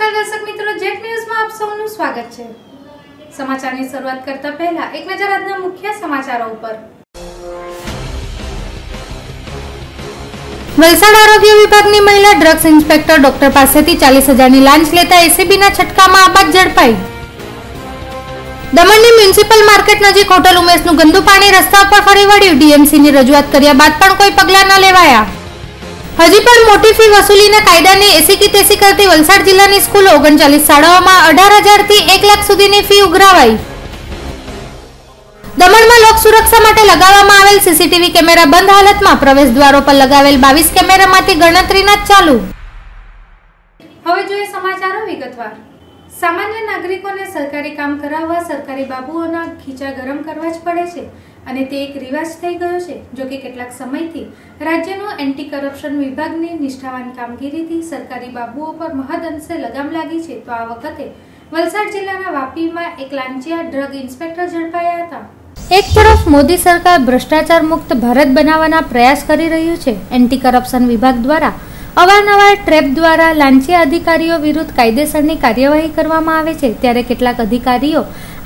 નમસ્કાર દર્શક મિત્રો, જેટ ન્યૂઝમાં આપ સૌનું સ્વાગત છે। સમાચારની શરૂઆત કરતા પહેલા એક નજર આજના મુખ્ય સમાચારો ઉપર। વલસાડ આરોગ્ય વિભાગની મહિલા ડ્રગ્સ ઇન્સ્પેક્ટર ડોક્ટર પાસેથી 40,000ની લાંચ લેતા એસીબીના છટકામાં આબાદ ઝડપાઈ। દમણની મ્યુનિસિપલ માર્કેટ નજીક હોટલ ઉમેશનું ગંદુ પાણી રસ્તા પર ફરી વળ્યું। ડીએમસીની રજૂઆત કર્યા બાદ પણ કોઈ પગલાં ન લેવાયા। હજી પણ મોટી ફી વસૂલીને કાયદાની એસી કી તેસી કરતી વલસાડ જિલ્લાની સ્કૂલો 39 શાળાઓમાં 18,000થી 1 લાખ સુધીની ફી ઉઘરાવાઈ। દમણમાં લોક સુરક્ષા માટે લગાવવામાં આવેલ સીસીટીવી કેમેરા બંધ હાલતમાં, પ્રવેશ દ્વારો પર લગાવેલ 22 કેમેરામાંથી ગણતરીના જ ચાલુ। હવે જોઈએ સમાચારો વિગતવાર। સામાન્ય નાગરિકોને સરકારી કામ કરાવવા સરકારી બાબુઓના ખીચા ગરમ કરવા જ પડે છે અને તે એક રિવાજ થઈ ગયો છે। જો કે કેટલાક સમયથી રાજ્યનું એન્ટી કરપ્શન વિભાગની નિષ્ઠાવાન કામગીરીથી સરકારી બાબુઓ પર મહદઅંશે લગામ લાગી છે, તો આ વખતે વલસાડ જિલ્લાના વાપીમાં એક લાંચિયા ડ્રગ ઇન્સ્પેક્ટર ઝડપાયા હતા। એક તરફ મોદી સરકાર ભ્રષ્ટાચાર મુક્ત ભારત બનાવવાના પ્રયાસ કરી રહ્યું છે। એન્ટી કરપ્શન વિભાગ દ્વારા અવારનવાર ટ્રેપ દ્વારા લાંચિયા અધિકારીઓ વિરુદ્ધ કાયદેસરની કાર્યવાહી કરવામાં આવે છે, ત્યારે કેટલાક અધિકારીઓ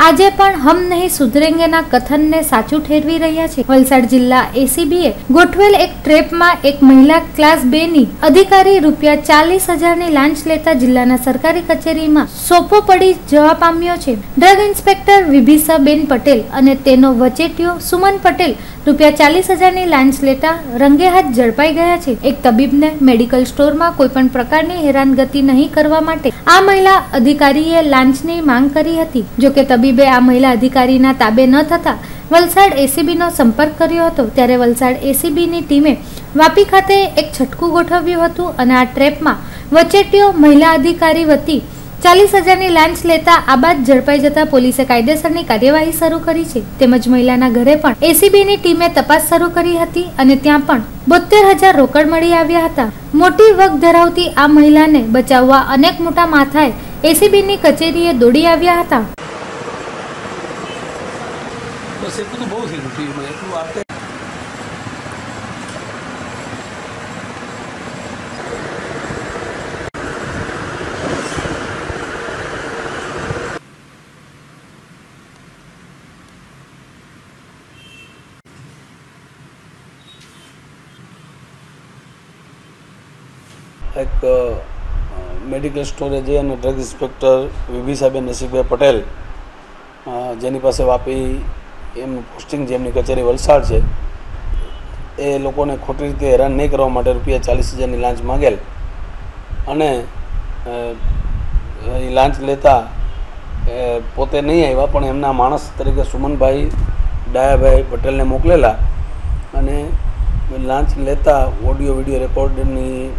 આજે પણ હમ નહીં સુધરેંગેના કથનને સાચું ઠેરવી રહ્યા છે। વલસાડ જિલ્લા એસીબીએ ગોઠવેલ એક ટ્રેપમાં એક મહિલા ક્લાસ 2ની અધિકારી ₹40,000ની લાંચ લેતા જિલ્લાના સરકારી કચેરીમાં સોપો પડી જવા પામ્યો છે। ડ્રગ ઇન્સ્પેક્ટર વિભિસાબેન પટેલ અને તેનો વચેટિયો સુમન પટેલ ₹40,000ની લાંચ લેતા રંગે હાથ ઝડપાઈ ગયા છે। એક તબીબને મેડિકલ સ્ટોરમાં કોઈપણ પ્રકારની હેરાનગતિ નહીં કરવા માટે આ મહિલા અધિકારીએ લાંચની માંગ કરી હતી। જોકે તબીબે આ મહિલા અધિકારીના તાબે ન થતા વલસાડ એસીબીનો સંપર્ક કર્યો હતો, ત્યારે વલસાડ એસીબીની ટીમે વાપી ખાતે એક છટકું ગોઠવ્યું હતું અને આ ટ્રેપમાં વચેટિયો મહિલા અધિકારી વતી 40,000ની લાંચ લેતા આબાદ ઝડપાઈ જતા પોલીસે કાયદેસરની કાર્યવાહી શરૂ કરી છે। તેમજ મહિલાના ઘરે પણ એસીબીની ટીમે તપાસ શરૂ કરી હતી અને ત્યાં પણ 72,000 રોકડ મળી આવ્યા હતા। મોટી વગ ધરાવતી આ મહિલાને બચાવવા અનેક મોટા માથાએ એસીબીની કચેરીએ દોડી આવ્યા હતા। એક મેડિકલ સ્ટોરે જઈ અને ડ્રગ ઇન્સ્પેક્ટર વિભિસાબેન નસીબભાઈ પટેલ, જેની પાસે વાપી એમનું પોસ્ટિંગ છે, એમની કચેરી વલસાડ છે, એ લોકોને ખોટી રીતે હેરાન નહીં કરવા માટે ₹40,000ની લાંચ માગેલ અને એ લાંચ લેતા પોતે નહીં આવ્યા પણ એમના માણસ તરીકે સુમનભાઈ ડાયાભાઈ પટેલને મોકલેલા અને લાંચ લેતા ઓડિયો વિડીયો રેકોર્ડની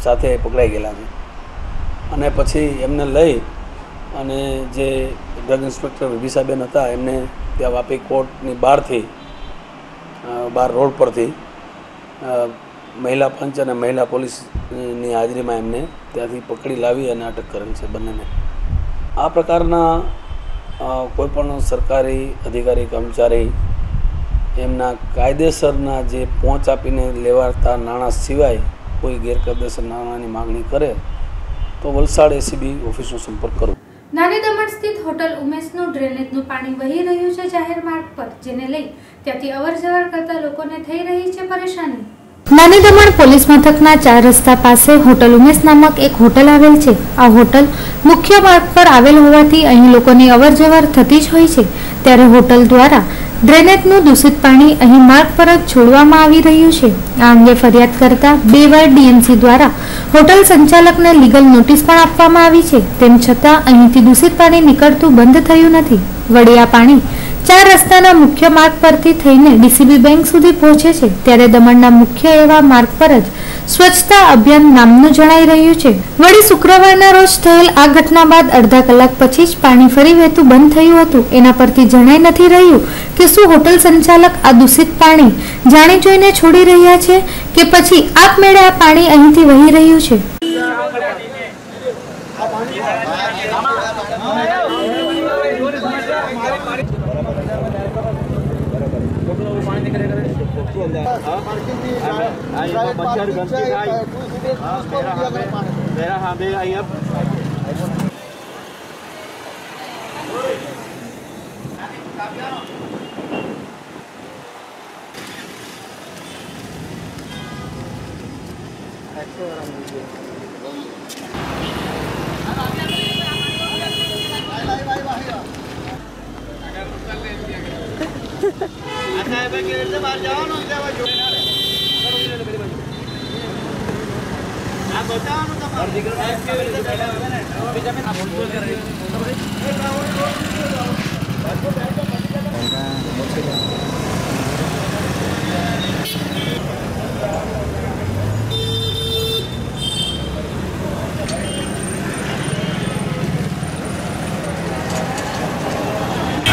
સાથે પકડાઈ ગયેલા છે અને પછી એમને લઈ અને જે ડ્રગ ઇન્સ્પેક્ટર વિભિસાબેન હતા એમને ત્યાં વાપી કોર્ટની બહાર રોડ પરથી મહિલા પંચ અને મહિલા પોલીસની હાજરીમાં એમને ત્યાંથી પકડી લાવી અને અટક કરેલ છે બંનેને। આ પ્રકારના કોઈપણ સરકારી અધિકારી કર્મચારી એમના કાયદેસરના જે પહોંચ આપીને લેવાતા નાણાં સિવાય કોઈ ગેરકાયદેસર નાણાંની માગણી કરે તો વલસાડ એસીબી ઓફિસનો સંપર્ક કરો। નાની દમણ સ્થિત હોટલ ઉમેશનું ડ્રેનેજનું પાણી વહી રહ્યું છે જાહેર માર્ગ પર, જેને લઈ ત્યાંથી અવરજવર કરતા લોકોને થઈ રહી છે પરેશાની। નાની દમણ પોલીસ મથકના 4 રસ્તા પાસે હોટલ ઉમેશ નામક એક હોટલ આવેલ છે। આ હોટલ મુખ્ય માર્ગ પર આવેલ હોવાથી અહીં લોકોની અવરજવર થતી જ હોય છે, ત્યારે હોટલ દ્વારા ડ્રેનેજનું દૂષિત પાણી અહીં માર્ગ પર જ છોડવામાં આવી રહ્યું છે। આ અંગે ફરિયાદ કરતા 2 વાર ડીએમસી દ્વારા હોટલ સંચાલકને લીગલ નોટિસ પણ આપવામાં આવી છે, તેમ છતાં અહીંથી દૂષિત પાણી નીકળતું બંધ થયું નથી। વળી આ પાણી 4 રસ્તાના મુખ્ય માર્ગ પરથી થઈને ડીસીબી બેંક સુધી પહોંચે છે, ત્યારે દમણના મુખ્ય એવા માર્ગ પર જ સ્વચ્છતા અભિયાન નામનું જણાઈ રહ્યું છે। વળી શુક્રવારના રોજ થયેલ આ ઘટના બાદ અડધા કલાક પછી જ પાણી ફરી વહેતું બંધ થયું હતું। એના પરથી જણાઈ નથી રહ્યું કે શું હોટલ સંચાલક આ દૂષિત પાણી જાણી જોઈને છોડી રહ્યા છે કે પછી આપમેળે આ પાણી અહીંથી વહી રહ્યું છે। मच्छर गंदगी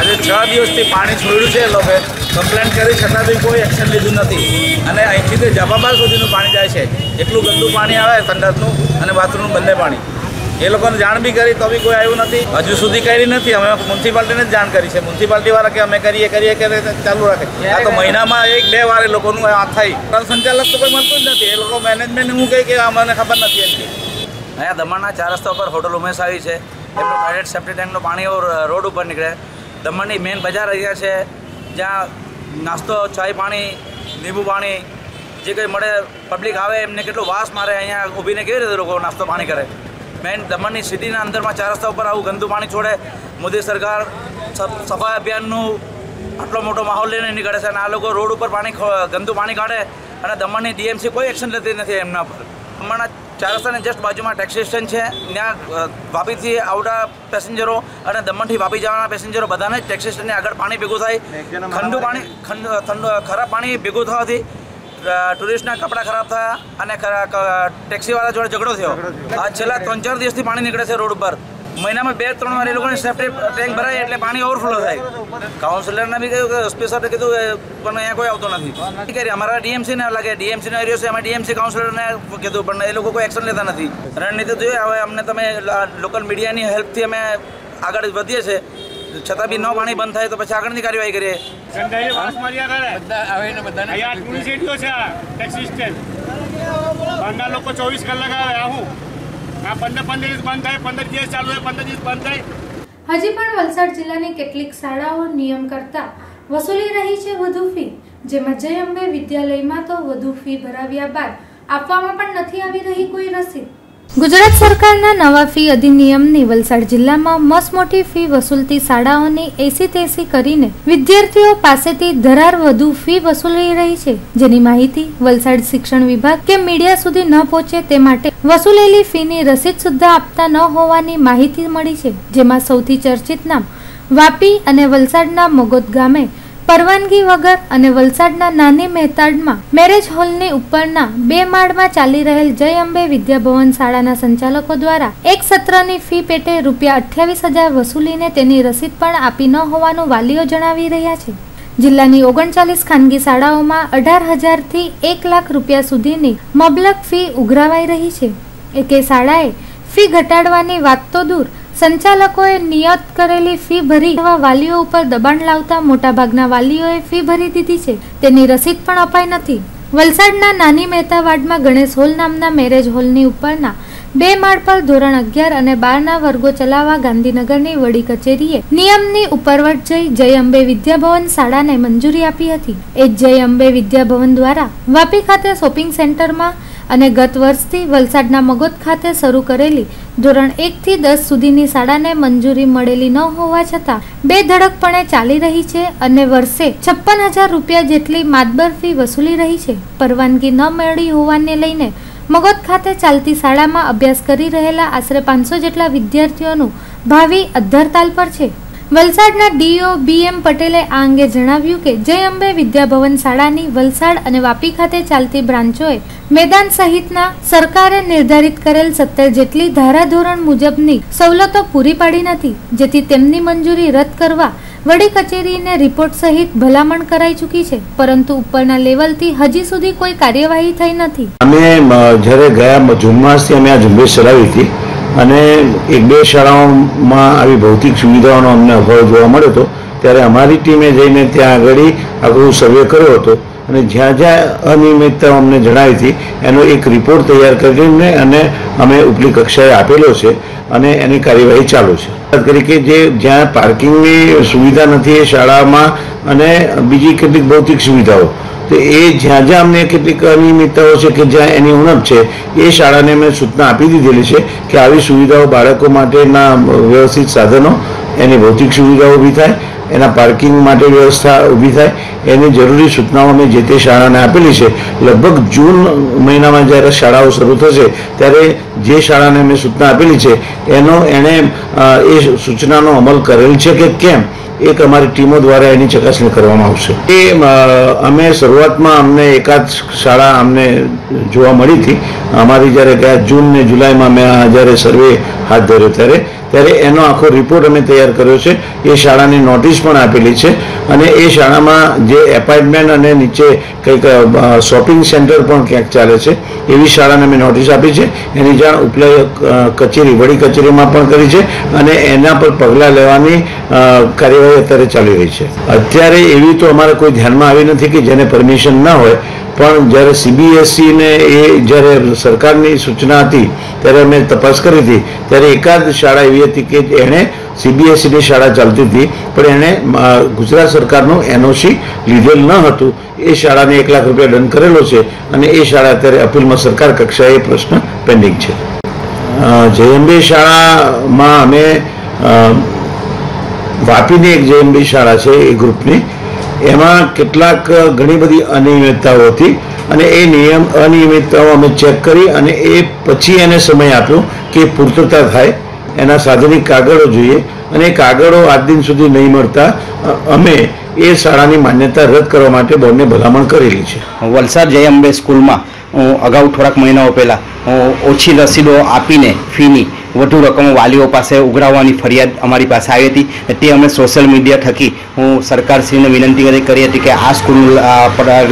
આજે 6 દિવસથી પાણી છોડ્યું છે. એ લોકોએ કમ્પ્લેન કરી છતાં બી કોઈ એક્શન લીધું નથી અને અહીંથી તે જબાબાર સુધીનું પાણી જાય છે. એટલું ગંદુ પાણી આવે સંડાસનું અને બાથરૂમનું બંને પાણી. એ લોકોને જાણ બી કરી તો બી કોઈ આવ્યું નથી. હજુ સુધી કરી નથી. અમે મ્યુનિસિપાલિટીને જ જાણ કરી છે. મ્યુનિસિપાલિટીવાળા કે અમે કરીએ ચાલુ રાખે. આ તો મહિનામાં 1-2 વાર એ લોકોનું આ થાય. સંચાલક તો કોઈ મળતું જ નથી. એ લોકો મેનેજમેન્ટ શું કહે કે અમને ખબર નથી એમથી. અહીંયા દમણના 4 રસ્તા ઉપર હોટલ ઉમેશ આવી છે. એમનું પ્રાઇવેટ સેફ્ટી ટેન્કનું પાણી રોડ ઉપર નીકળે. દમણની મેન બજાર અહીંયા છે જ્યાં નાસ્તો, ચાય, પાણી, લીંબુ પાણી જે કંઈ મળે. પબ્લિક આવે એમને કેટલું વાસ મારે. અહીંયા ઊભીને કેવી રીતે લોકો નાસ્તો પાણી કરે. મેન દમણની સિટીના અંદરમાં 4 રસ્તા ઉપર આવું ગંદુ પાણી છોડે. મોદી સરકાર સફાઈ અભિયાનનું આટલો મોટો માહોલ લઈને નીકળે છે અને આ લોકો રોડ ઉપર ગંદુ પાણી કાઢે અને દમણની ડીએમસી કોઈ એક્શન લેતી નથી એમના પર. દમણના 4 રસ્તાની જસ્ટ બાજુમાં ટેક્સી સ્ટેશન છે. ત્યાં વાપીથી આવતા પેસેન્જરો અને દમણથી વાપી જવાના પેસેન્જરો બધાને ટેક્સી સ્ટેશનની આગળ પાણી ભેગું થાય. ખરાબ પાણી ભેગું થવાથી ટુરિસ્ટના કપડાં ખરાબ થયા અને ટેક્સીવાળા જોડે ઝઘડો થયો. આ છેલ્લા 3-4 દિવસથી પાણી નીકળે છે રોડ ઉપર. મહિનામાં 2-3 વાર એ લોકોની સેફ્ટી ટેન્ક ભરાય એટલે પાણી ઓવરફ્લો થાય. કાઉન્સિલરને બી કહ્યું કે સ્પેશિયલ કીધું પણ અહીંયા કોઈ આવતો નથી. અમારા ડીએમસીને લાગે ડીએમસીનો એરિયો છે. અમે ડીએમસી કાઉન્સિલરને કીધું પણ એ લોકો કોઈ એક્શન લેતા નથી. રણનીતિ જોઈએ હવે અમને તમે લોકલ મીડિયાની હેલ્પથી અમે આગળ વધીએ છીએ. છતાં બી પાણી બંધ થાય તો પછી આગળની કાર્યવાહી કરીએ. લોકો 24 કલાક આવે આવું. આ 15 દિવસ બંધ થાય, 15 દિવસ ચાલુ હોય, 15 દિવસ બંધ થાય. હજી પણ વલસાડ જિલ્લાની કેટલીક શાળાઓ નિયમ કરતા વસૂલી રહી છે વધુ ફી. જેમાં જય અંબે વિદ્યાલયમાં તો વધુ ફી ભરાવ્યા બાદ આપવામાં પણ નથી આવી રહી કોઈ રસીદ. ગુજરાત સરકારના નવા ફી અધિનિયમની વલસાડ જિલ્લામાં મસમોટી ફી વસૂલતી શાળાઓની 80-80 કરીને વિદ્યાર્થીઓ પાસેથી ધરાર વધુ ફી વસૂલી રહી છે. જેની માહિતી વલસાડ શિક્ષણ વિભાગ કે મીડિયા સુધી ન પહોંચે તે માટે વસૂલેલી ફીની રસીદ સુદ્ધા આપતા ન હોવાની માહિતી મળી છે. જેમાં સૌથી ચર્ચિત નામ વાપી અને વલસાડના મગોદ ગામે પરવાનગી વગર અને વલસાડના નાની મહેતાડમાં મેરેજ હોલની ઉપરના 2 માળમાં ચાલી રહેલ જય અંબે વિદ્યાભવન શાળાના સંચાલકો દ્વારા એક સત્રની ફી પેટે ₹28,000 વસૂલીને તેની રસીદ પણ આપી ન હોવાનું વાલીઓ જણાવી રહ્યા છે. જિલ્લાની 39 ખાનગી શાળાઓમાં 18,000 થી 1 લાખ રૂપિયા સુધીની મબલક ફી ઉઘરાવાઈ રહી છે. એકે શાળાએ ફી ઘટાડવાની વાત તો દૂર, સંચાલકોએ નિયત કરેલી ફી ભરી વાલીઓ ઉપર દબાણ લાવતા મોટાભાગના વાલીઓએ ફી ભરી દીધી છે. તેની રસીદ પણ અપાઈ નથી. વલસાડના નાની મહેતા વાડમાં ગણેશ હોલ નામના મેરેજ હોલની ઉપરના 2 માળ પર ધોરણ 11 અને 12ના વર્ગો ચલાવવા ગાંધીનગરની વડી કચેરીએ નિયમની ઉપરવટ જઈ જય અંબે વિદ્યાભવન શાળાને મંજૂરી આપી હતી. એ જય અંબે વિદ્યાભવન દ્વારા વાપી ખાતે શોપિંગ સેન્ટરમાં અને ગત વર્ષથી વલસાડના મગોદ ખાતે શરૂ કરેલી ધોરણ 1 થી 10 સુધીની શાળાને મંજૂરી મળેલી ન હોવા છતાં બેધડકપણે ચાલી રહી છે અને વર્ષે 56,000 રૂપિયા જેટલી માતબર ફી વસૂલી રહી છે. પરવાનગી ન મળી હોવાને લઈને મગોદ ખાતે ચાલતી શાળામાં અભ્યાસ કરી રહેલા આશરે 500 જેટલા વિદ્યાર્થીઓનું ભાવિ અધ્ધરતાલ પર છે. વલસાડના ડીઓ BM પટેલે આ અંગે જણાવ્યું કે જય અંબે વિદ્યાભવન શાળાની વલસાડ અને વાપી ખાતે ચાલતી બ્રાન્ચોએ મેદાન સહિતના સરકારે નિર્ધારિત કરેલ 17 જેટલી ધારાધોરણ મુજબની સવલતો પૂરી પાડી નથી, જેથી તેમની મંજૂરી રદ કરવા વડી કચેરીને રિપોર્ટ સહિત ભલામણ કરાઈ ચૂકી છે, પરંતુ ઉપરના લેવલથી હજી સુધી કોઈ કાર્યવાહી થઈ નથી. અમે જ્યારે ગયા જૂન માસથી અમે આ ઝુંબેશ ચલાવી હતી અને 1-2 શાળાઓમાં આવી ભૌતિક સુવિધાઓનો અમને અભાવ જોવા મળ્યો હતો. ત્યારે અમારી ટીમે જઈને ત્યાં આગળ આખું સર્વે કર્યો હતો અને જ્યાં જ્યાં અનિયમિતતાઓ અમને જણાવી હતી એનો એક રિપોર્ટ તૈયાર કરીને અને અમે ઉપલી કક્ષાએ આપેલો છે અને એની કાર્યવાહી ચાલુ છે. વાત કરી કે જે જ્યાં પાર્કિંગની સુવિધા નથી એ શાળામાં અને બીજી કેટલીક ભૌતિક સુવિધાઓ, તો એ જ્યાં જ્યાં અમને કેટલીક અનિયમિતતાઓ છે કે જ્યાં એની ઉણપ છે એ શાળાને અમે સૂચના આપી દીધેલી છે કે આવી સુવિધાઓ બાળકો માટેના વ્યવસ્થિત સાધનો, એની ભૌતિક સુવિધાઓ ઊભી થાય, એના પાર્કિંગ માટે વ્યવસ્થા ઊભી થાય, એની જરૂરી સૂચનાઓ અમે જે તે શાળાને આપેલી છે. લગભગ જૂન મહિનામાં જ્યારે શાળાઓ શરૂ થશે ત્યારે જે શાળાને અમે સૂચના આપેલી છે એણે એ સૂચનાનો અમલ કરેલ છે કે કેમ એક અમારી ટીમો દ્વારા એની ચકાસણી કરવામાં આવશે. એ અમે શરૂઆતમાં અમને એકાદ શાળા અમને જોવા મળી હતી. અમારી જ્યારે ગયા જૂન ને જુલાઈમાં મેં જ્યારે સર્વે હાથ ધર્યો ત્યારે એનો આખો રિપોર્ટ અમે તૈયાર કર્યો છે. એ શાળાની નોટિસ પણ આપેલી છે અને એ શાળામાં જે એપાર્ટમેન્ટ અને નીચે કંઈક શોપિંગ સેન્ટર પણ ક્યાંક ચાલે છે એવી શાળાને અમે નોટિસ આપી છે. એની જાણ ઉપલા કચેરી, વડી કચેરીમાં પણ કરી છે અને એના પર પગલાં લેવાની કાર્યવાહી અત્યારે ચાલી રહી છે. અત્યારે એવી તો અમારે કોઈ ધ્યાનમાં આવી નથી કે જેને પરમિશન ના હોય, પણ જ્યારે CBSE ને એ જ્યારે સરકારની સૂચના હતી ત્યારે અમે તપાસ કરી હતી ત્યારે એકાદ શાળા એવી હતી કે એણે CBSEની શાળા ચાલતી હતી પણ એણે ગુજરાત સરકારનું NOC લીધેલ ન હતું. એ શાળાને 1 લાખ રૂપિયા દંડ કરેલો છે અને એ શાળા અત્યારે અપીલમાં સરકાર કક્ષાએ પ્રશ્ન પેન્ડિંગ છે. JMB શાળામાં અમે વાપીની એક JMB શાળા છે એ ગ્રુપની, એમાં કેટલાક ઘણી બધી અનિયમિતતાઓ હતી અને એ અનિયમિતતાઓ અમે ચેક કરી અને એ પછી એને સમય આપ્યો કે પૂર્તતા થાય, એના સાધનિક કાગળો જોઈએ અને એ કાગળો આજ દિન સુધી નહીં મળતા અમે એ શાળાની માન્યતા રદ કરવા માટે બોર્ડને ભલામણ કરેલી છે. વલસાડ JMB સ્કૂલમાં અગાઉ થોડાક મહિનાઓ પહેલાં ઓછી રસીદો આપીને ફીની વધુ રકમો વાલીઓ પાસે ઉઘરાવવાની ફરિયાદ અમારી પાસે આવી હતી. તે અમે સોશિયલ મીડિયા થકી હું સરકારશ્રીને વિનંતી કરી હતી કે આ સ્કૂલનું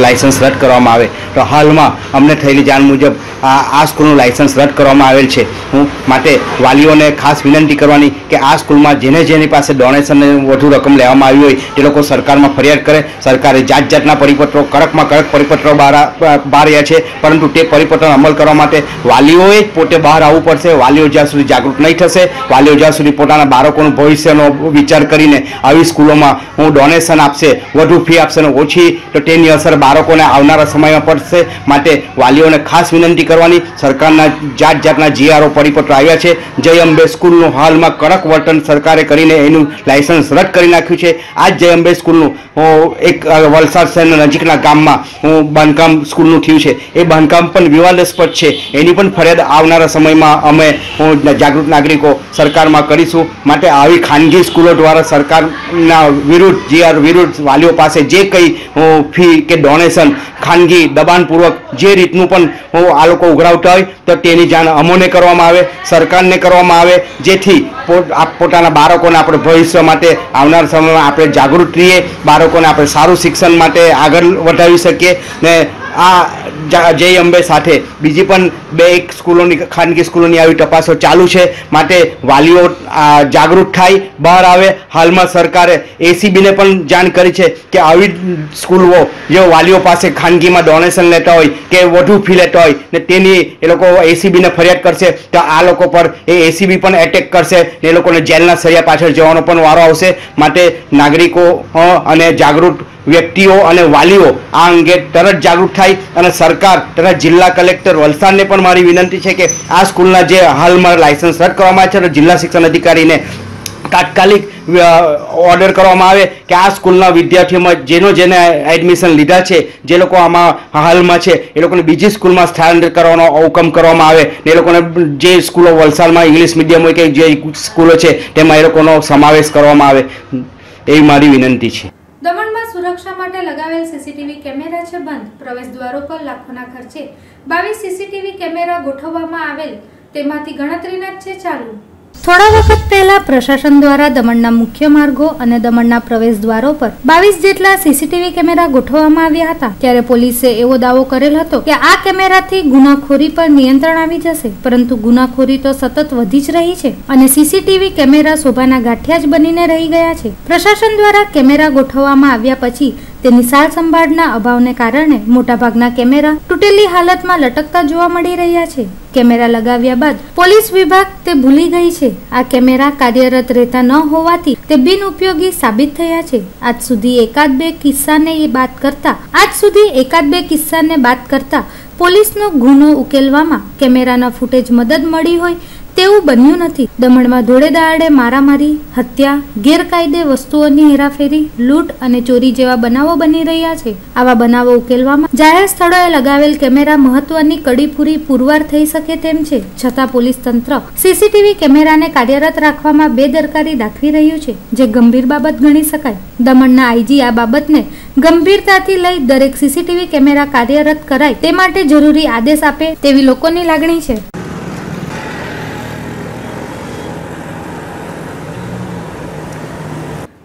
લાયસન્સ રદ કરવામાં આવે. તો હાલમાં અમને થયેલી જાણ મુજબ આ સ્કૂલનું લાયસન્સ રદ કરવામાં આવેલ છે. હું માટે વાલીઓને ખાસ વિનંતી કરવાની કે આ સ્કૂલમાં જેની પાસે ડોનેશન વધુ રકમ લેવામાં આવી હોય તે લોકો સરકારમાં ફરિયાદ કરે. સરકારે જાતના પરિપત્રો, કડકમાં કડક પરિપત્રો બહાર રહ્યા છે, પરંતુ તે પરિપત્રનો અમલ કરવા માટે વાલીઓએ જ પોતે બહાર આવવું પડશે. વાલીઓ જ્યાં સુધી જાગૃત નહીં થશે, વાલીઓ જ્યાં સુધી પોતાના બાળકોનું ભવિષ્યનો વિચાર કરીને આવી સ્કૂલોમાં ડોનેશન આપશે, વધુ ફી આપશે ને ઓછી, તો તેની અસર બાળકોને આવનારા સમયમાં પડશે. માટે વાલીઓને ખાસ વિનંતી કરવાની, સરકારના જાતના GRO પરિપત્રો આવ્યા છે. JMB સ્કૂલનું હાલમાં કડક વર્તન સરકારે કરીને એનું લાયસન્સ રદ કરી નાખ્યું છે. આ JMB સ્કૂલનું એક વલસાડ શહેરના નજીકના ગામમાં બાંધકામ સ્કૂલનું થયું છે. એ બાંધકામ પણ વિવાદાસ્પદ છે. એની પણ ફરિયાદ આવનારા સમયમાં અમે જાગૃત નાગરિકો સરકારમાં કરીશું. માટે આવી ખાનગી સ્કૂલો દ્વારા સરકારના વિરુદ્ધ, GR વિરુદ્ધ વાલીઓ પાસે જે કંઈ ફી કે ડોનેશન ખાનગી દબાણપૂર્વક જે રીતનું પણ આ લોકો ઉઘરાવતા હોય તો તેની જાણ અમોને કરવામાં આવે, સરકારને કરવામાં આવે, જેથી પોતાના બાળકોને આપણે ભવિષ્ય માટે આવનાર સમયમાં આપણે જાગૃત રહીએ, બાળકોને આપણે સારું શિક્ષણ માટે આગળ વધાવી શકીએ. ને આ JMB સાથે બીજી પણ 2-1 સ્કૂલોની, ખાનગી સ્કૂલોની આવી તપાસો ચાલુ છે. માટે વાલીઓ જાગૃત થાય, બહાર આવે. હાલમાં સરકારે ACBને પણ જાણ કરી છે કે આવી સ્કૂલો જે વાલીઓ પાસે ખાનગીમાં ડોનેશન લેતા હોય કે વધુ ફી લેતા હોય ને તેની એ લોકો ACBને ફરિયાદ કરશે તો આ લોકો પર એ ACB પણ એટેક કરશે ને એ લોકોને જેલના સળિયા પાછળ જવાનો પણ વારો આવશે. માટે નાગરિકો અને જાગૃત વ્યક્તિઓ અને વાલીઓ આ અંગે તરત જાગૃત થાય અને સરકાર તથા જિલ્લા કલેક્ટર વલસાડને પણ મારી વિનંતી છે કે આ સ્કૂલના જે હાલમાં લાયસન્સ રદ કરવામાં આવે છે તો જિલ્લા શિક્ષણ અધિકારીને તાત્કાલિક ઓર્ડર કરવામાં આવે કે આ સ્કૂલના વિદ્યાર્થીઓમાં જેને એડમિશન લીધા છે, જે લોકો આમાં હાલમાં છે, એ લોકોને બીજી સ્કૂલમાં સ્થળાંતર કરવાનો હુકમ કરવામાં આવે ને એ લોકોને જે સ્કૂલો વલસાડમાં ઇંગ્લિશ મીડિયમ હોય કે જે સ્કૂલો છે તેમાં એ લોકોનો સમાવેશ કરવામાં આવે એવી મારી વિનંતી છે. દમણમાં સુરક્ષા માટે લગાવેલ CCTV કેમેરા છે બંધ. પ્રવેશ દ્વારો પર લાખોના ખર્ચે 22 CCTV કેમેરા ગોઠવવામાં આવેલ, તેમાંથી ગણતરીના જ છે ચાલુ. થોડા વખત પહેલા પ્રશાસન દ્વારા દમણના મુખ્ય માર્ગો અને દમણના પ્રવેશ દ્વારો પર 22 જેટલા CCTV કેમેરા ગોઠવવામાં આવ્યા હતા. ત્યારે પોલીસે એવો દાવો કરેલ હતો કે આ કેમેરાથી ગુનાખોરી પર નિયંત્રણ આવી જશે, પરંતુ ગુનાખોરી તો સતત વધી જ રહી છે અને CCTV કેમેરા શોભાના ગાંઠિયા જ બનીને રહી ગયા છે. પ્રશાસન દ્વારા કેમેરા ગોઠવવામાં આવ્યા પછી તેની સાર સંભાળના અભાવને કારણે મોટાભાગના કેમેરા તૂટેલી હાલતમાં લટકતા જોવા મળી રહ્યા છે. કેમેરા લગાવ્યા બાદ પોલીસ વિભાગ તે ભૂલી ગઈ છે. આ કેમેરા કાર્યરત રહેતા ન હોવાથી તે બિનઉપયોગી સાબિત થયા છે. આજ સુધી એકાદ બે કિસ્સાને બાદ કરતા પોલીસનો ગુનો ઉકેલવામાં કેમેરાના ફૂટેજ મદદ મળી હોય તેવું બન્યું નથી. દમણમાં ધોળે દહાડે મારામારી, હત્યા, ગેરકાયદે વસ્તુઓની હેરાફેરી, લૂંટ અને ચોરી જેવા બનાવો બની રહ્યા છે. આવા બનાવો ઉકેલવામાં જાહેર સ્થળોએ લગાવેલ કેમેરા મહત્વની કડી પૂરી પુરવાર થઈ શકે તેમ છે. છતાં પોલીસ તંત્ર સીસીટીવી કેમેરાને કાર્યરત રાખવામાં બેદરકારી દાખવી રહ્યું છે, જે ગંભીર બાબત ગણી શકાય. દમણના આઈજી આ બાબતને ગંભીરતાથી લઈ દરેક સીસીટીવી કેમેરા કાર્યરત કરાય તે માટે જરૂરી આદેશ આપે તેવી લોકોની લાગણી છે.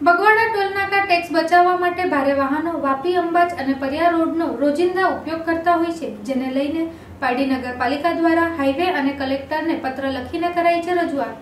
બગવાડા ટોલનાકા ટેક્સ બચાવવા માટે ભારે વાહનો વાપી, અંબાજ અને પરિયા રોડનો રોજિંદા ઉપયોગ કરતા હોય છે, જેને લઈને પારડી નગરપાલિકા દ્વારા હાઈવે અને કલેક્ટરને પત્ર લખીને કરાઈ છે રજૂઆત.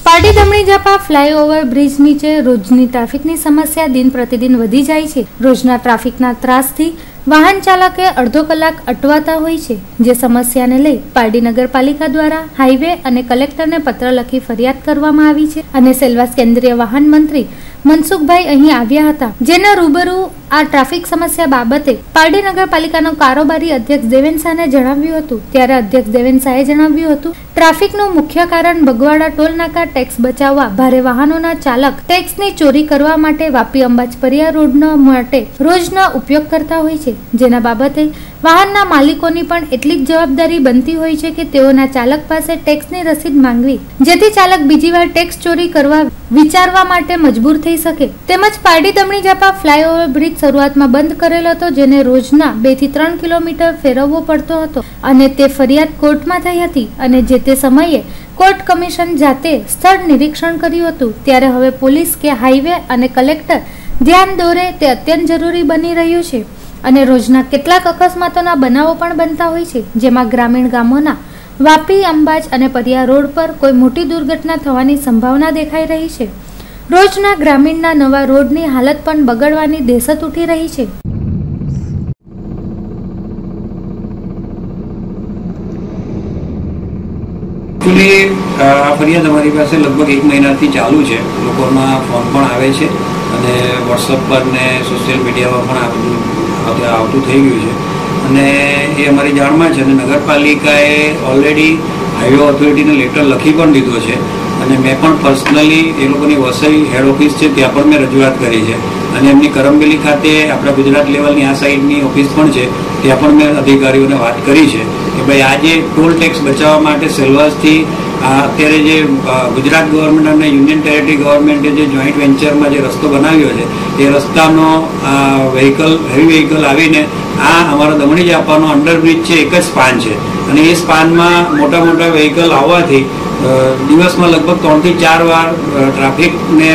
પારડી દમણી જાપા ફ્લાયઓવર બ્રિજ નીચે રોજની ટ્રાફિકની સમસ્યા દિન પ્રતિદિન વધી જાય છે. રોજના ટ્રાફિકના ત્રાસથી વાહન ચાલકે અડધો કલાક અટવાતા હોય છે, જે સમસ્યાને લઈ પારડી નગરપાલિકા દ્વારા હાઈવે અને કલેક્ટરને પત્ર લખી ફરિયાદ કરવામાં આવી છે. અને સેલવાસ કેન્દ્રીય વાહન મંત્રી મનસુખભાઈ અહીં આવ્યા હતા, જેના રૂબરૂ આ ટ્રાફિક સમસ્યા બાબતે પારડી નગરપાલિકાનો કારોબારી અધ્યક્ષ દેવેન શાહને જણાવ્યું હતું. ત્યારે અધ્યક્ષ દેવેન શાહે જણાવ્યું હતું, ટ્રાફિકનું મુખ્ય કારણ બગવાડા ટોલ નાકા ટેક્સ બચાવવા ભારે વાહનોના ચાલક ટેક્સની ચોરી કરવા માટે વાપી અંબાજ પરિયા રોડનો માટે રોજના ઉપયોગ કરતા હોય છે, જેના બાબતે વાહનના માલિકોની પણ એટલી જ જવાબદારી બનતી હોય છે કે તેઓના ચાલક પાસે ટેક્સની રસીદ માંગવી, જેથી ચાલક બીજી વાર ટેક્સ ચોરી કરવા વિચારવા માટે મજબૂર થઈ શકે. તેમજ પારડી દમણી જાપા ફ્લાયઓવર બ્રિજ શરૂઆતમાં બંધ કરેલ હતો, જેને રોજના 2 થી 3 કિલોમીટર ફેરવવો પડતો હતો અને તે ફરિયાદ કોર્ટમાં થઈ હતી અને જે તે સમયે કોર્ટ કમિશન જાતે સ્થળ નિરીક્ષણ કર્યું હતું. ત્યારે હવે પોલીસ કે હાઈવે અને કલેક્ટર ધ્યાન દોરે તે અત્યંત જરૂરી બની રહ્યું છે. અને રોજના કેટલાક અકસ્માતોના બનાવો પણ બનતા હોય છે, જેમાં ગ્રામીણ ગામોના વાપી, અંબાજ અને પરિયા રોડ પર કોઈ મોટી દુર્ઘટના થવાની સંભાવના દેખાઈ રહી છે. રોજના ગ્રામીણના નવા રોડની હાલત પણ બગડવાની દહેશત ઉઠી રહી છે. આ ફરિયાદ અમારી પાસે લગભગ 1 મહિનાથી ચાલુ છે. લોકોના ફોન પણ આવે છે અને વોટ્સઅપ પર ને સોશિયલ મીડિયામાં પણ આવતું થઈ ગયું છે અને એ અમારી જાણમાં છે. અને નગરપાલિકાએ ઓલરેડી હાઈવે ઓથોરિટીને લેટર લખી પણ દીધો છે અને મેં પણ પર્સનલી એ લોકોની વસઈ હેડ ઓફિસ છે ત્યાં પણ મેં રજૂઆત કરી છે અને એમની કરમબેલી ખાતે આપણા ગુજરાત લેવલની આ સાઈડની ઓફિસ પણ છે, ત્યાં પણ મેં અધિકારીઓને વાત કરી છે કે ભાઈ આજે ટોલ ટેક્સ બચાવવા માટે સેલવાસથી અત્યારે જે ગુજરાત ગવર્મેન્ટ અને યુનિયન ટેરેટરી ગવર્મેન્ટે જે જોઈન્ટ વેન્ચરમાં જે રસ્તો બનાવ્યો છે એ રસ્તાનો હેવી વ્હીકલ આવીને આ અમારો દમણી જાપાનો અંડરબ્રિજ છે, એક જ સ્પાન છે અને એ સ્પાનમાં મોટા મોટા વ્હીકલ આવવાથી દિવસમાં લગભગ 3 થી 4 વાર ટ્રાફિકને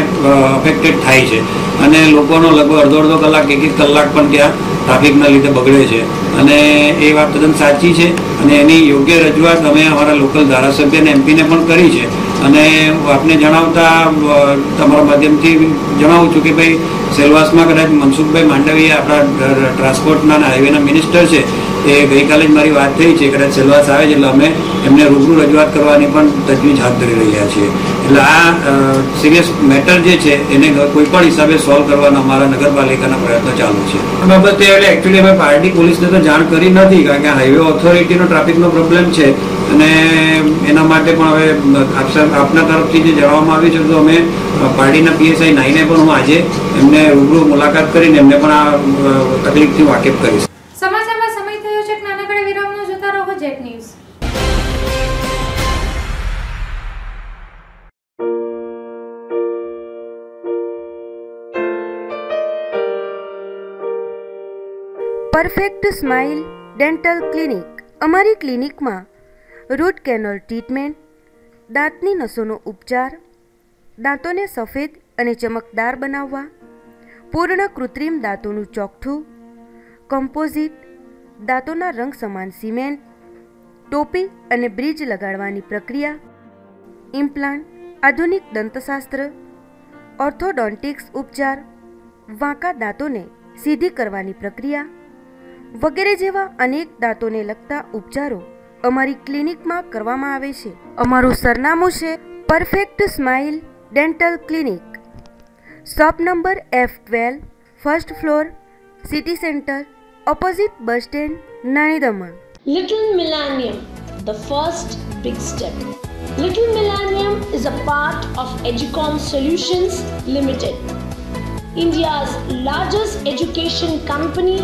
અફેક્ટેડ થાય છે અને લોકોનો લગભગ અડધો કલાક 1 કલાક પણ ત્યાં ટ્રાફિકના લીધે બગડે છે અને એ વાત તદ્દન સાચી છે અને એની યોગ્ય રજૂઆત અમે અમારા લોકલ ધારાસભ્ય અને એમપીને પણ કરી છે અને આપને જણાવતા તમારા માધ્યમથી જણાવું છું કે ભાઈ સેલવાસમાં કદાચ મનસુખભાઈ માંડવીયા આપણા ટ્રાન્સપોર્ટના હાઈવેના મિનિસ્ટર છે, એ ગઈકાલે જ મારી વાત થઈ છે. કદાચ સેલવાસ આવે છે એટલે અમે એમને રૂબરૂ રજૂઆત કરવાની પણ તજવીજ હાથ ધરી રહ્યા છીએ. એટલે આ સિરિયસ મેટર જે છે એને કોઈ પણ હિસાબે સોલ્વ કરવાના અમારા નગરપાલિકાના પ્રયત્નો ચાલુ છે. આ બાબતે એટલે એકચ્યુઅલી અમે પાર્ટી પોલીસને તો જાણ કરી નથી, કારણ કે હાઈવે ઓથોરિટીનો ટ્રાફિકનો પ્રોબ્લેમ છે અને એના માટે પણ હવે આપના તરફથી જે જણાવવામાં આવ્યું છે તો અમે પાર્ટીના PSI 9ને પણ હું આજે એમને રૂબરૂ મુલાકાત કરીને એમને પણ આ તકલીફથી વાકેફ કરીશ. સમાચારમાં સમય થયો છે નાનકડા વિરામનો. જોતા રહો jet news. Perfect smile dental clinic. અમારી ક્લિનિકમાં રૂટ કેનલ ટ્રીટમેન્ટ, દાંતની નસોનો ઉપચાર, દાંતોને સફેદ અને ચમકદાર બનાવવા, પૂર્ણ કૃત્રિમ દાંતોનું ચોકઠું, કમ્પોઝિટ, દાંતોના રંગ સમાન સિમેન્ટ, ટોપી અને બ્રિજ લગાડવાની પ્રક્રિયા, ઇમ્પ્લાન્ટ, આધુનિક દંતશાસ્ત્ર, ઓર્થોડોન્ટિક્સ ઉપચાર, વાંકા દાંતોને સીધી કરવાની પ્રક્રિયા વગેરે જેવા અનેક દાંતોને લગતા ઉપચારો અમારી ક્લિનિકમાં કરવામાં આવે છે. અમારું સરનામું છે perfect smile dental clinic, shop number F12, first floor, city centre, opposite bus stand, નાની Daman. Little Millennium, the first big step. Little Millennium is a part of Educom Solutions Limited, India's largest education company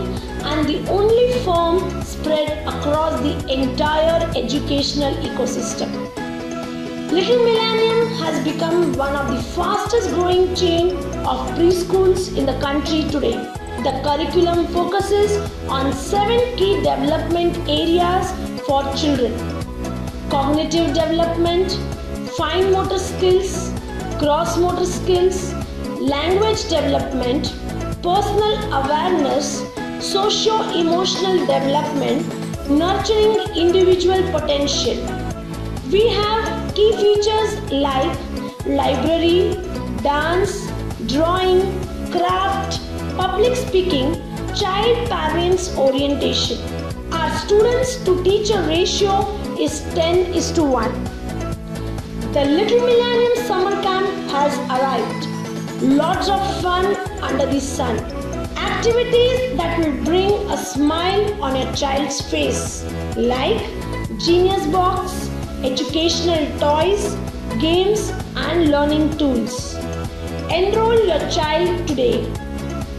and the only firm spread across the entire educational ecosystem. Little Millennium has become one of the fastest growing chain of preschools in the country today. The curriculum focuses on 7 key development areas for children: cognitive development, fine motor skills, gross motor skills, language development, personal awareness, socio-emotional development, nurturing individual potential. We have key features like library, dance, drawing, craft, public speaking, child parents orientation. Our students to teacher ratio is 10:1. The Little Millennium Summer Camp has arrived. Lots of fun under the sun. Activities that will bring a smile on your child's face, like Genius Box, educational toys, games and learning tools. Enroll your child today.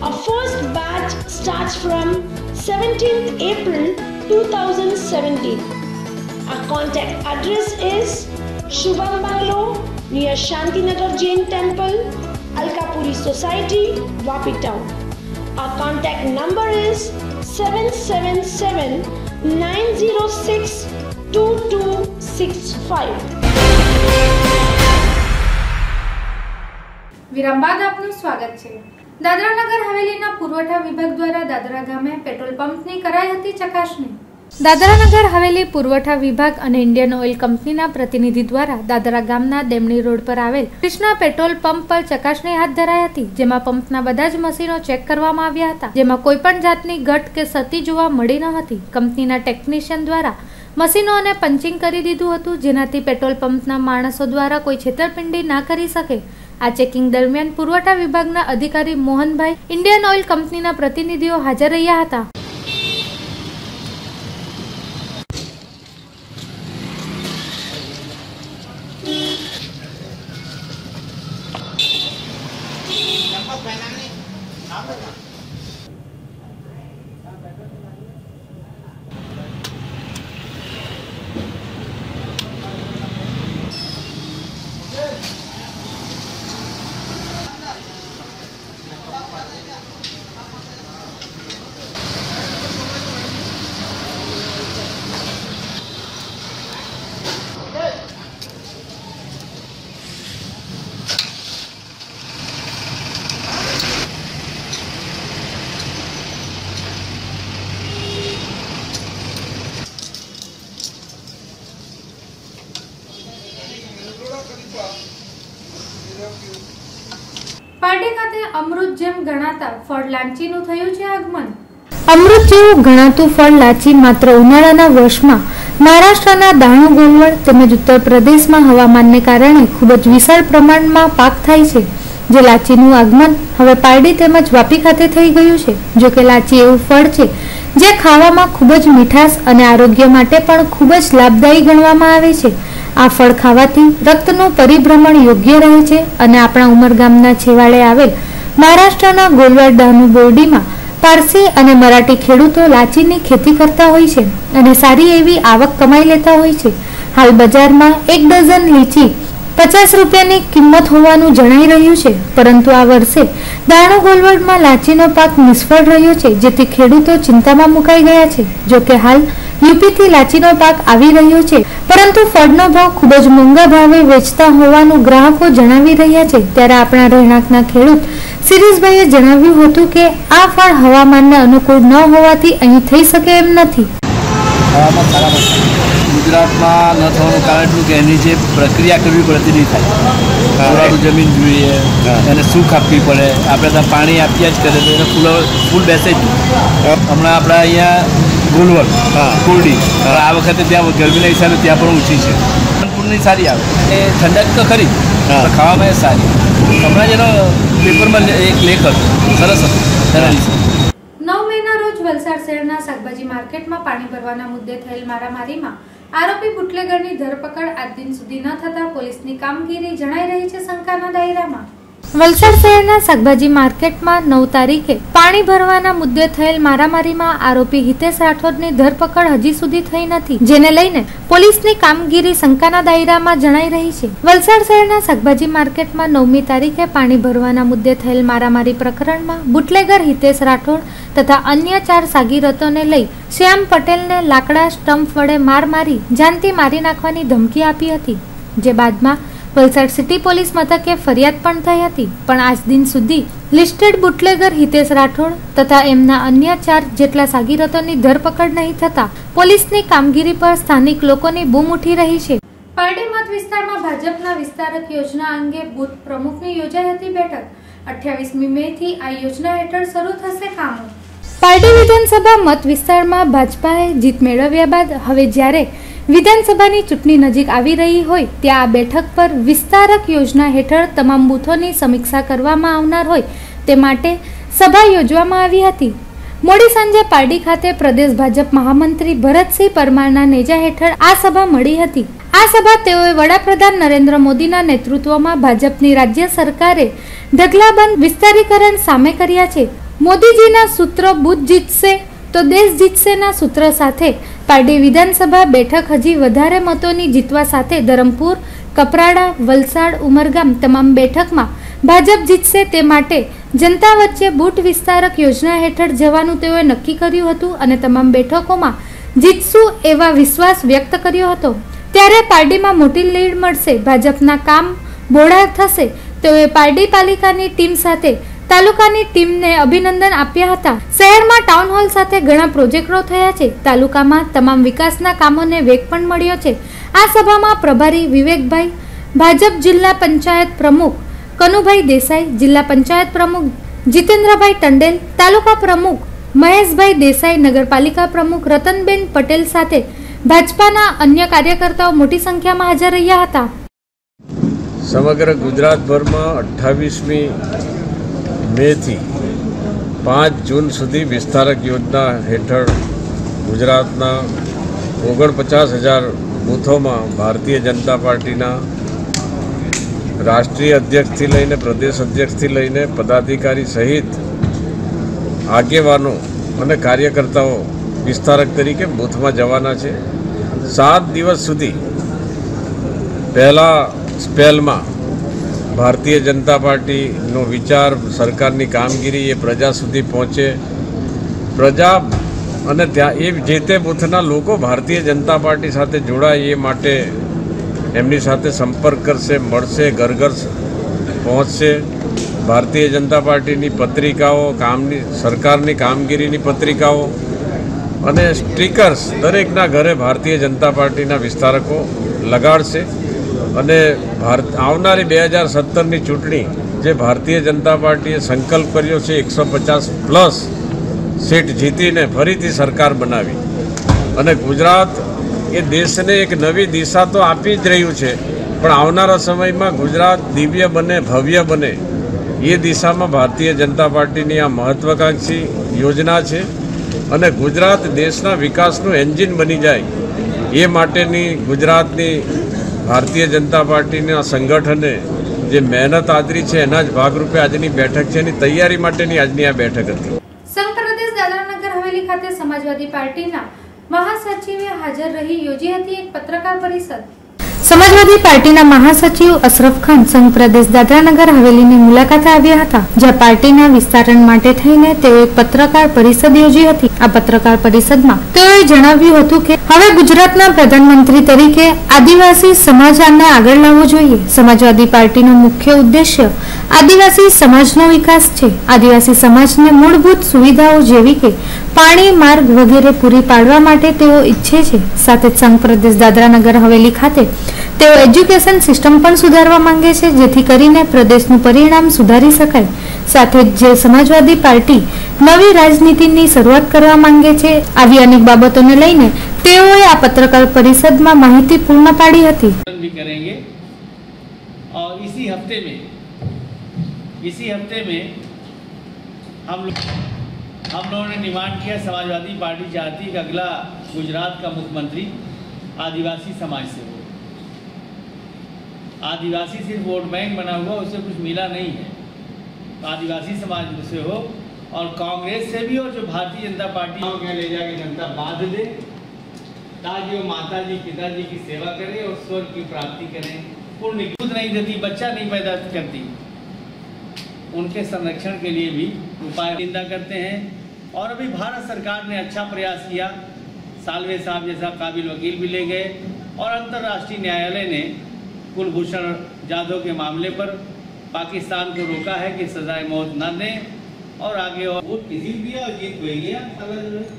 Our first batch starts from 17th April 2017. Our contact address is Shubham Bangalow near Shantinagar Jain Temple, Alkapuri Society, Vapi Town. Our contact number is 777-906-2265. વિરામ બાદ આપનું સ્વાગત છે. દાદરાનગર હવેલીના પુરવઠા વિભાગ દ્વારા દાદરા ગામે petrol પંપની કરાઈ હતી ચકાસણી. દાદરાનગર હવેલી પુરવઠા વિભાગ અને ઇન્ડિયન ઓઇલ કંપનીના પ્રતિનિધિ દ્વારા દાદરા ગામના દેમણી રોડ પર આવેલ કૃષ્ણા પેટ્રોલ પંપ પર ચકાસણી હાથ ધરાઈ હતી, જેમાં પંપના બધા જ મશીનો ચેક કરવામાં આવ્યા હતા, જેમાં કોઈ પણ જાતની ઘટ કે સતી જોવા મળી ન હતી. કંપનીના ટેકનિશિયન દ્વારા મશીનોને પંચિંગ કરી દીધું હતું, જેનાથી પેટ્રોલ પંપના માણસો દ્વારા કોઈ છેતરપિંડી ના કરી શકે. આ ચેકિંગ દરમિયાન પુરવઠા વિભાગના અધિકારી મોહનભાઈ, ઇન્ડિયન ઓઇલ કંપનીના પ્રતિનિધિઓ હાજર રહ્યા હતા. પાર્ટી ખાતે અમૃત જેમ ગણાતા ફળ લાંચીનું થયું છે આગમન. અમૃત જેવું ગણાતું ફળ લાંચી માત્ર ઉનાળાના વર્ષમાં મહારાષ્ટ્રના દાણુ ગોલવડ તેમજ ઉત્તર પ્રદેશમાં હવામાનને કારણે ખૂબ જ વિશાળ પ્રમાણમાં પાક થાય છે. જે લાંચીનું આગમન હવે પારડી તેમજ વાપી ખાતે થઈ ગયું છે. જો કે લાંચી એવું ફળ છે જે ખાવામાં ખૂબ જ મીઠાશ અને આરોગ્ય માટે પણ ખૂબ જ લાભદાયી ગણવામાં આવે છે. આ ફળ ખાવાથી રક્તનું પરિભ્રમણ યોગ્ય રહે છે અને આપણા ઉમરગામના છેવાડે આવેલ મહારાષ્ટ્રના ગોલવાડ દાનુ બોરડીમાં પારસી અને મરાઠી ખેડૂતો લાંચીની ખેતી કરતા હોય છે અને સારી એવી આવક કમાઈ લેતા હોય છે. હાલ બજારમાં 1 ડઝન લીચી 50 રૂપિયાની કિંમત હોવાનું જણાઈ રહ્યું છે, પરંતુ આ વર્ષે દાણુ ગોલવડમાં લાંચીનો પાક નિષ્ફળ રહ્યો છે, જેથી ખેડૂતો ચિંતામાં મુકાઈ ગયા છે. જો કે હાલ યુપીથી લાંચીનો પાક આવી રહ્યો છે, પરંતુ ફળનો ભાવ ખૂબ જ મોંઘા ભાવે વેચતા હોવાનું ગ્રાહકો જણાવી રહ્યા છે. ત્યારે આપણા રહેણાંકના ખેડૂત શિરીષભાઈએ જણાવ્યું હતું કે આ ફળ હવામાનને અનુકૂળ ન હોવાથી અહીં થઈ શકે એમ નથી. ગુજરાતમાં ન થવાનું કારણ એટલું કે એની જે પ્રક્રિયા કરવી પડતી નહીં થાય. પુરાતું જમીન જોઈએ, એને સૂક આપવી પડે. આપણે ત્યાં પાણી આપ્યા જ કરે તો એને ફૂલ બેસે જ. હમણાં આપણા અહીંયા ગોલવર કુરડી આ વખતે ત્યાં ગરમીના હિસાબે ત્યાં પણ ઊંચી છે. પાલનપુરની સારી આવે એ ઠંડક તો ખરી ખાવામાં એ સારી. હમણાં જેનો પેપરમાં એક લેખ હતો સરસ હતો તેના વિશે. 9 મેના રોજ વલસાડ શહેરના શાકભાજી માર્કેટમાં પાણી ભરવાના મુદ્દે થયેલ મારામારીમાં આરોપી બુટલેગરની ધરપકડ આજ દિન સુધી ન થતા પોલીસની કામગીરી જણાઈ રહી છે શંકાના દાયરામાં. વલસાડ શહેરના શાકભાજી માર્કેટમાં 9 તારીખે પાણી ભરવાના મુદ્દે થયેલ મારામારીમાં આરોપી હિતેશ રાઠોડની ધરપકડ હજી સુધી થઈ નથી, જેને લઈને પોલીસની કામગીરી શંકાના દાયરામાં જણાઈ રહી છે. વલસાડ શહેરના શાકભાજી માર્કેટમાં 9મી તારીખે પાણી ભરવાના મુદ્દે થયેલ મારામારી પ્રકરણમાં બુટલેગર હિતેશ રાઠોડ તથા અન્ય 4 સાગીરતોને લઈ શ્યામ પટેલને લાકડા સ્ટમ્પ વડે માર મારી જાનથી મારી નાખવાની ધમકી આપી હતી, જે બાદમાં વલસાડ સિટી પોલીસ મથકે ફરિયાદ પણ થઈ હતી. પણ આજ દિન સુધી લિસ્ટેડ બુટલેગર હિતેશ રાઠોડ તથા એમના અન્ય 4 જેટલા સાગીરતોની ધરપકડ નહીં થતા પોલીસની કામગીરી પર સ્થાનિક લોકોની બૂમ ઉઠી રહી છે. પારડી મત વિસ્તારમાં ભાજપના વિસ્તારક યોજના અંગે બૂથ પ્રમુખની યોજાઈ હતી બેઠક. 28મી મે થી આ યોજના હેઠળ શરૂ થશે કામો. પારડી વિધાનસભા મત વિસ્તારમાં ભાજપાએ જીત મેળવ્યા બાદ હવે જ્યારે વિધાનસભાની ચૂંટણી નજીક આવી રહી હોય ત્યાં આ બેઠક પર વિસ્તારક યોજના હેઠળ તમામ બૂથોની સમીક્ષા કરવામાં આવનાર હોય તે માટે સભા યોજવામાં આવી હતી. મોડી સાંજે પારડી ખાતે પ્રદેશ ભાજપ મહામંત્રી ભરતસિંહ પરમારના નેજા હેઠળ આ સભા મળી હતી. આ સભા તેઓએ વડાપ્રધાન નરેન્દ્ર મોદીના નેતૃત્વમાં ભાજપની રાજ્ય સરકારે ઢગલાબંધ વિસ્તારીકરણ સામે કર્યા છે. મોદીજીના સૂત્ર બુથ જીતશે તો દેશ જીતશેના સૂત્ર સાથે પારડી વિધાનસભા બેઠક હજી વધારે મતોની જીતવા સાથે ધરમપુર, કપરાડા, વલસાડ, ઉમરગામ તમામ બેઠકમાં ભાજપ જીતશે તે માટે જનતા વચ્ચે બૂથ વિસ્તારક યોજના હેઠળ જવાનું તેઓએ નક્કી કર્યું હતું અને તમામ બેઠકોમાં જીતશું એવા વિશ્વાસ વ્યક્ત કર્યો હતો. ત્યારે પારડીમાં મોટી લીડ મળશે, ભાજપના કામ બોળા થશે. તેઓએ પારડી પાલિકાની ટીમ સાથે તાલુકાની ટીમને અભિનંદન આપ્યા હતા. શહેરમાં ટાઉન હોલ સાથે ઘણા પ્રોજેક્ટો થયા છે. તાલુકામાં તમામ વિકાસના કામોને વેગ પણ મળ્યો છે. આ સભામાં પ્રભારી વિવેકભાઈ, ભાજપ જિલ્લા પંચાયત પ્રમુખ કનુભાઈ દેસાઈ, જિલ્લા પંચાયત પ્રમુખ જીતેન્દ્રભાઈ ટંડેલ, તાલુકા પ્રમુખ મહેશભાઈ દેસાઈ, નગરપાલિકા પ્રમુખ રતનબેન પટેલ સાથે ભાજપાના અન્ય કાર્યકર્તાઓ મોટી સંખ્યામાં હાજર રહ્યા હતા. સમગ્ર ગુજરાતભરમાં 28મી મેથી 5 જૂન સુધી વિસ્તારક યોજના હેઠળ ગુજરાતના 49,000 બૂથોમાં ભારતીય જનતા પાર્ટીના રાષ્ટ્રીય અધ્યક્ષથી લઈને પ્રદેશ અધ્યક્ષથી લઈને પદાધિકારી સહિત આગેવાનો અને કાર્યકર્તાઓ વિસ્તારક તરીકે બૂથમાં જવાના છે. 7 દિવસ સુધી પહેલા સ્પેલમાં ભારતીય જનતા પાર્ટીનો વિચાર, સરકારની કામગીરી એ પ્રજા સુધી પહોંચે. પ્રજા અને ત્યાં એ જે તે બૂથના લોકો ભારતીય જનતા પાર્ટી સાથે જોડાય એ માટે એમની સાથે સંપર્ક કરશે, મળશે, ઘર ઘર પહોંચશે. ભારતીય જનતા પાર્ટીની પત્રિકાઓ, સરકારની કામગીરીની પત્રિકાઓ અને સ્ટીકર્સ દરેકના ઘરે ભારતીય જનતા પાર્ટીના વિસ્તારકો લગાડશે. અને આવનારી 2017ની ચૂંટણી જે ભારતીય જનતા પાર્ટીએ સંકલ્પ કર્યો છે 150+ સીટ જીતીને ફરીથી સરકાર બનાવી અને ગુજરાત એ દેશને એક નવી દિશા તો આપી જ રહ્યું છે, પણ આવનારા સમયમાં ગુજરાત દિવ્ય બને, ભવ્ય બને એ દિશામાં ભારતીય જનતા પાર્ટીની આ મહત્વાકાંક્ષી યોજના છે. અને ગુજરાત દેશના વિકાસનું એન્જિન બની જાય એ માટેની ગુજરાતની ભારતીય જનતા પાર્ટીના સંગઠને જે મહેનત આદરી છે એના જ ભાગરૂપે આજની બેઠક છે. એની તૈયારી માટેની આજની આ બેઠક હતી. સંઘ પ્રદેશ દાદરાનગર હવેલી ખાતે સમાજવાદી પાર્ટીના મહાસચિવે હાજર રહી યોજી હતી એક પત્રકાર પરિષદ. સમાજવાદી પાર્ટીના મહાસચિવ અશરફ ખાન સંઘ પ્રદેશ દાદરાનગર હવેલીની મુલાકાતે આવ્યા હતા, જ્યાં પાર્ટીના વિસ્તરણ માટે થઈને તેઓ એક પત્રકાર પરિષદ યોજી હતી. આ પત્રકાર પરિષદમાં તેઓએ જણાવ્યું હતું કે હવે ગુજરાતના પ્રધાનમંત્રી તરીકે આદિવાસી સમાજને આગળ લાવવો જોઈએ. સમાજવાદી પાર્ટીનો મુખ્ય ઉદ્દેશ્ય આદિવાસી સમાજનો વિકાસ છે. આદિવાસી સમાજને મૂળભૂત સુવિધાઓ જેવી કે પાણી, માર્ગ વગેરે પૂરી પાડવા માટે તેઓ ઈચ્છે છે. સાથે જ સંઘ પ્રદેશ દાદરાનગર હવેલી ખાતે તેઓ એજ્યુકેશન સિસ્ટમ પણ સુધારવા માંગે છે, જેથી કરીને પ્રદેશનું પરિણામ સુધારી શકાય. સાથે જ જે સમાજવાદી પાર્ટી નવી રાજનીતિની શરૂઆત કરવા માંગે છે, આવી અનેક બાબતોને લઈને તેઓએ આ પત્રકાર પરિષદમાં માહિતી પૂર્ણ પાડી હતી. इसी हफ्ते में हम लोगों ने डिमांड किया, समाजवादी पार्टी चाहती कि अगला गुजरात का मुख्यमंत्री आदिवासी समाज से हो. आदिवासी सिर्फ वोट बैंक बना हुआ, उससे कुछ मिला नहीं है. आदिवासी समाज से हो और कांग्रेस से भी हो, जो भारतीय जनता पार्टी के ले जाके जनता बांध दे, ताकि वो माता जी पिताजी की सेवा करें और स्वर्ग की प्राप्ति करें. पुण्य दूध नहीं देती, बच्चा नहीं पैदा करती, उनके संरक्षण के लिए भी उपाय निंदा करते हैं. और अभी भारत सरकार ने अच्छा प्रयास किया, सालवे साहब जैसा काबिल वकील भी ले गए और अंतर्राष्ट्रीय न्यायालय ने कुलभूषण जाधव के मामले पर पाकिस्तान को रोका है कि सजाए मौत न दें और आगे और किसी भी जीत होगी.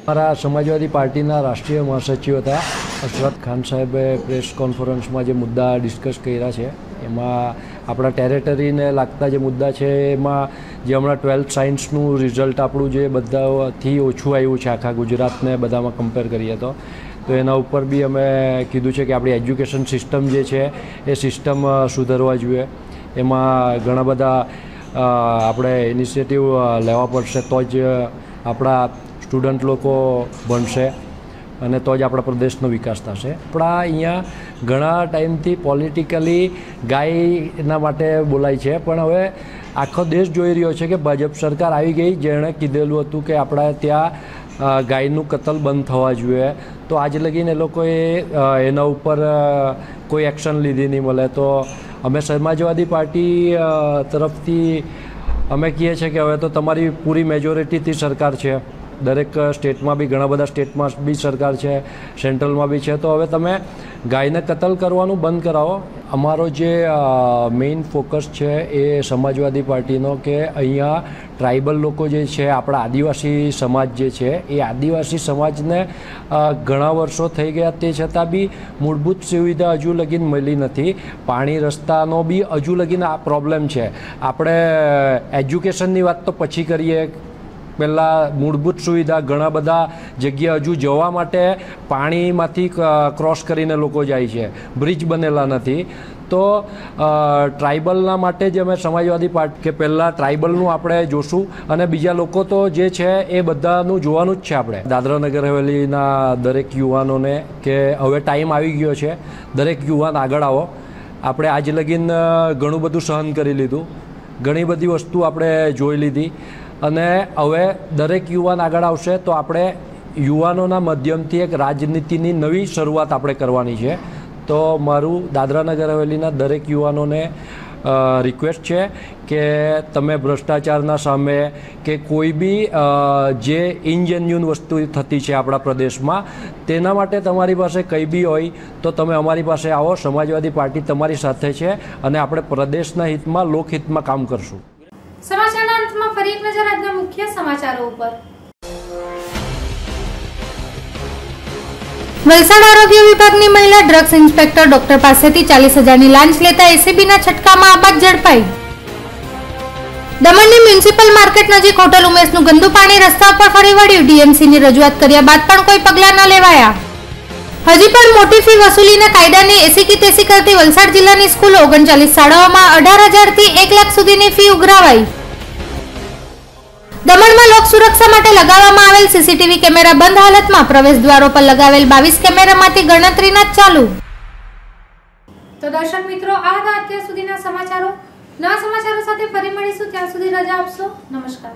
हमारा समाजवादी पार्टी राष्ट्रीय महासचिव था अशरफ खान साहेबे प्रेस कॉन्फ्रेंस में जो मुद्दा डिस्कस कर्या है, एमां આપણા ટેરેટરીને લાગતા જે મુદ્દા છે એમાં જે હમણાં 12th સાયન્સનું રિઝલ્ટ આપણું જે બધાથી ઓછું આવ્યું છે આખા ગુજરાતને બધામાં કમ્પેર કરીએ તો એના ઉપર બી અમે કીધું છે કે આપણી એજ્યુકેશન સિસ્ટમ જે છે એ સિસ્ટમ સુધારવા જોઈએ. એમાં ઘણા બધા આપણે ઇનિશિયેટિવ લેવા પડશે, તો જ આપણા સ્ટુડન્ટ લોકો ભણશે અને તો જ આપણા પ્રદેશનો વિકાસ થશે. આપણા અહીંયા ઘણા ટાઈમથી પોલિટિકલી ગાયના માટે બોલાય છે, પણ હવે આખો દેશ જોઈ રહ્યો છે કે ભાજપ સરકાર આવી ગઈ, જેણે કીધેલું હતું કે આપણા ત્યાં ગાયનું કતલ બંધ થવા જોઈએ, તો આજ લગીને એ લોકોએ એના ઉપર કોઈ એક્શન લીધી નહીં મળે. તો અમે સમાજવાદી પાર્ટી તરફથી અમે કહીએ છીએ કે હવે તો તમારી પૂરી મેજોરિટીથી સરકાર છે, દરેક સ્ટેટમાં બી ઘણા બધા સ્ટેટમાં બી સરકાર છે, સેન્ટ્રલમાં બી છે, તો હવે તમે ગાયને કતલ કરવાનું બંધ કરાવો. અમારો જે મેઇન ફોકસ છે એ સમાજવાદી પાર્ટીનો કે અહીંયા ટ્રાઇબલ લોકો જે છે, આપણા આદિવાસી સમાજ જે છે એ આદિવાસી સમાજને ઘણા વર્ષો થઈ ગયા, તે છતાં બી મૂળભૂત સુવિધા હજુ લગીન મળી નથી. પાણી રસ્તાનો બી હજુ લગીન આ પ્રોબ્લેમ છે. આપણે એજ્યુકેશનની વાત તો પછી કરીએ, પહેલાં મૂળભૂત સુવિધા ઘણા બધા જગ્યા હજુ જવા માટે પાણીમાંથી ક્રોસ કરીને લોકો જાય છે, બ્રિજ બનેલા નથી. તો ટ્રાઇબલના માટે જ અમે સમાજવાદી પાર્ટી કે પહેલાં ટ્રાઇબલનું આપણે જોશું અને બીજા લોકો તો જે છે એ બધાનું જોવાનું જ છે. આપણે દાદરા નગર હવેલીના દરેક યુવાનોને કે હવે ટાઈમ આવી ગયો છે, દરેક યુવાન આગળ આવો. આપણે આજ લગીન ઘણું બધું સહન કરી લીધું, ઘણી બધી વસ્તુ આપણે જોઈ લીધી અને હવે દરેક યુવાન આગળ આવશે તો આપણે યુવાનોના માધ્યમથી એક રાજનીતિની નવી શરૂઆત આપણે કરવાની છે. તો મારું દાદરા નગર હવેલીના દરેક યુવાનોને રિક્વેસ્ટ છે કે તમે ભ્રષ્ટાચારના સામે કે કોઈ બી જે ઇનજેન્યુન વસ્તુ થતી છે આપણા પ્રદેશમાં, તેના માટે તમારી પાસે કંઈ બી હોય તો તમે અમારી પાસે આવો. સમાજવાદી પાર્ટી તમારી સાથે છે અને આપણે પ્રદેશના હિતમાં, લોકહિતમાં કામ કરશું. સમાચારના અંતમાં ફરી એક નજર આજના મુખ્ય સમાચારો ઉપર. વલસાડ આરોગ્ય વિભાગની મહિલા ડ્રગ્સ ઇન્સ્પેક્ટર ડોક્ટર પાસેથી 40,000ની લાંચ લેતા એસીબીના છટકામાં આબાદ ઝડપાઈ. દમણની મ્યુનિસિપલ માર્કેટ નજીક હોટલ ઉમેશનું ગંદુ પાણી રસ્તા પર ફરી વળ્યું. ડીએમસીની રજૂઆત કર્યા બાદ પણ કોઈ પગલાં ન લેવાયા. હજી પણ મોટી ફી વસૂલીને કાયદાની એસી કી તેસી કરતી વલસાડ જિલ્લાની સ્કૂલો. 39 શાળાઓમાં 18,000 થી 1 લાખ સુધીની ફી ઉઘરાવાઈ. દમણમાં લોક સુરક્ષા માટે લગાવવામાં આવેલ સીસીટીવી કેમેરા બંધ હાલતમાં. પ્રવેશ દ્વારો પર લગાવેલ 22 કેમેરામાંથી ગણતરીના જ ચાલુ. તો દર્શક મિત્રો, આ હતા અત્યાર સુધીના સમાચારો. નવા સમાચારો સાથે ફરી મળીશું, ત્યાં સુધી રજા આપશો. નમસ્કાર.